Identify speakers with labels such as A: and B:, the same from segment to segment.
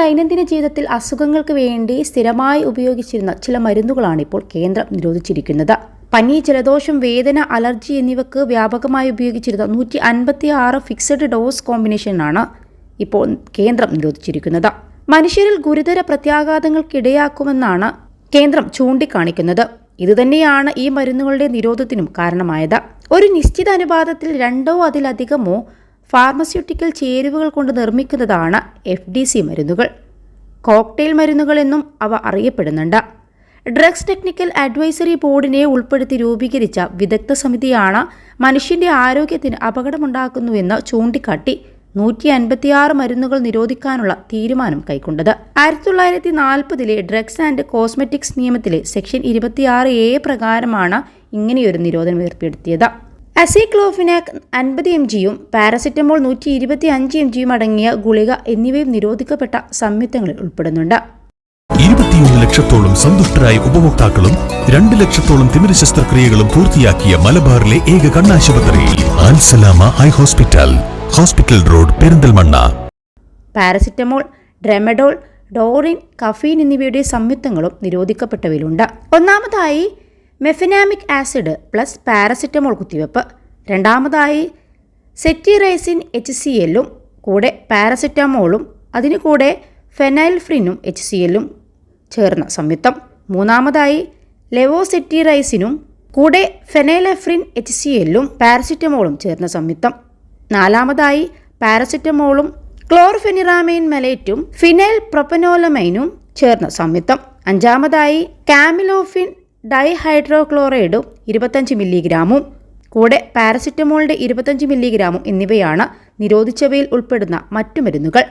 A: ദൈനംദിന ജീവിതത്തിൽ അസുഖങ്ങൾക്ക് വേണ്ടി സ്ഥിരമായി ഉപയോഗിച്ചിരുന്ന ചില മരുന്നുകളാണ് ഇപ്പോൾ കേന്ദ്രം നിരോധിച്ചിരിക്കുന്നത്. പനി, ജലദോഷം, വേദന, അലർജി എന്നിവക്ക് വ്യാപകമായി ഉപയോഗിച്ചിരുന്ന 156 ഫിക്സഡ് ഡോസ് കോമ്പിനേഷനാണ് ഇപ്പോൾ കേന്ദ്രം നിരോധിച്ചിരിക്കുന്നത്. മനുഷ്യരിൽ ഗുരുതര പ്രത്യാഘാതങ്ങൾക്കിടയാക്കുമെന്നാണ് കേന്ദ്രം ചൂണ്ടിക്കാണിക്കുന്നത്. ഇതുതന്നെയാണ് ഈ മരുന്നുകളുടെ നിരോധത്തിനും കാരണമായത്. ഒരു നിശ്ചിത അനുപാതത്തിൽ 2 അതിലധികമോ ഫാർമസ്യൂട്ടിക്കൽ ചേരുവകൾ കൊണ്ട് നിർമ്മിക്കുന്നതാണ് FDC മരുന്നുകൾ. കോക്ടെയിൽ മരുന്നുകൾ എന്നും അവ അറിയപ്പെടുന്നുണ്ട്. ഡ്രഗ്സ് ടെക്നിക്കൽ അഡ്വൈസറി ബോർഡിനെ ഉൾപ്പെടുത്തി രൂപീകരിച്ച വിദഗ്ധ സമിതിയാണ് മനുഷ്യന്റെ ആരോഗ്യത്തിന് അപകടമുണ്ടാക്കുന്നുവെന്ന് ചൂണ്ടിക്കാട്ടി 156 മരുന്നുകൾ നിരോധിക്കാനുള്ള തീരുമാനം കൈക്കൊണ്ടത്. 1940 ഡ്രഗ്സ് ആൻഡ് കോസ്മെറ്റിക്സ് നിയമത്തിലെ സെക്ഷൻ 26A പ്രകാരമാണ് ഇങ്ങനെയൊരു നിരോധനം ഏർപ്പെടുത്തിയത്. അസിക്ലോഫിനാക് 50 mgയും പാരസെറ്റമോൾ 125 mgയും അടങ്ങിയ ഗുളിക എന്നിവയും നിരോധിക്കപ്പെട്ട സംയുക്തങ്ങളിൽ ഉൾപ്പെടുന്നുണ്ട്.
B: 21 ലക്ഷത്തോളം സന്തുഷ്ടരായ ഉപഭോക്താക്കളും 2 ലക്ഷത്തോളം തിമിര ശസ്ത്രക്രിയകളും പൂർത്തിയാക്കിയ മലബാറിലെ ഏക കണ്ണാശുപത്രി Alsalama high hospital, hospital road, Perinthalmanna.
A: Paracetamol, tramadol, ഡോറിൻ, കഫീൻ എന്നിവയുടെ സംയുക്തങ്ങളും നിരോധിക്കപ്പെട്ടവയിലുണ്ട്. ഒന്നാമതായി മെഫെനാമിക് ആസിഡ് പ്ലസ് പാരസെറ്റമോൾ കുത്തിവെപ്പ്. രണ്ടാമതായി സെറ്റിറൈസിൻ HCl-ഉം കൂടെ പാരസെറ്റമോളും അതിനു കൂടെ ഫെനൈൽഫ്രിനും HCl-ഉം ചേർന്ന സംയുക്തം. മൂന്നാമതായി ലെവോസെറ്റിറൈസിനും കൂടെ ഫെനൈലെഫ്രിൻ HCl-ഉം പാരസെറ്റമോളും ചേർന്ന സംയുക്തം. നാലാമതായി പാരസെറ്റമോളും ക്ലോർഫെനിറാമൈൻ മലേറ്റും ഫിനൈൽ പ്രൊപ്പനോലമൈനും ചേർന്ന സംയുക്തം. അഞ്ചാമതായി കാമിലോഫിൻ ഡൈഹൈഡ്രോക്ലോറൈഡും 25 മില്ലിഗ്രാമും കൂടെ പാരസെറ്റമോളിൻ്റെ 25 മില്ലിഗ്രാമും എന്നിവയാണ് നിരോധിച്ചവയിൽ ഉൾപ്പെടുന്ന മറ്റു മരുന്നുകൾ.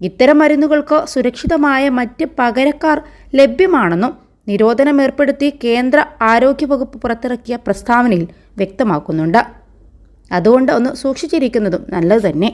A: ഇത്തരം മരുന്നുകൾക്ക് സുരക്ഷിതമായ മറ്റ് പകരക്കാർ ലഭ്യമാണെന്നും നിരോധനം ഏർപ്പെടുത്തി കേന്ദ്ര ആരോഗ്യവകുപ്പ് പുറത്തിറക്കിയ പ്രസ്താവനയിൽ വ്യക്തമാക്കുന്നുണ്ട്. അതുകൊണ്ട് ഒന്ന് സൂക്ഷിച്ചിരിക്കുന്നതും നല്ലത് തന്നെ.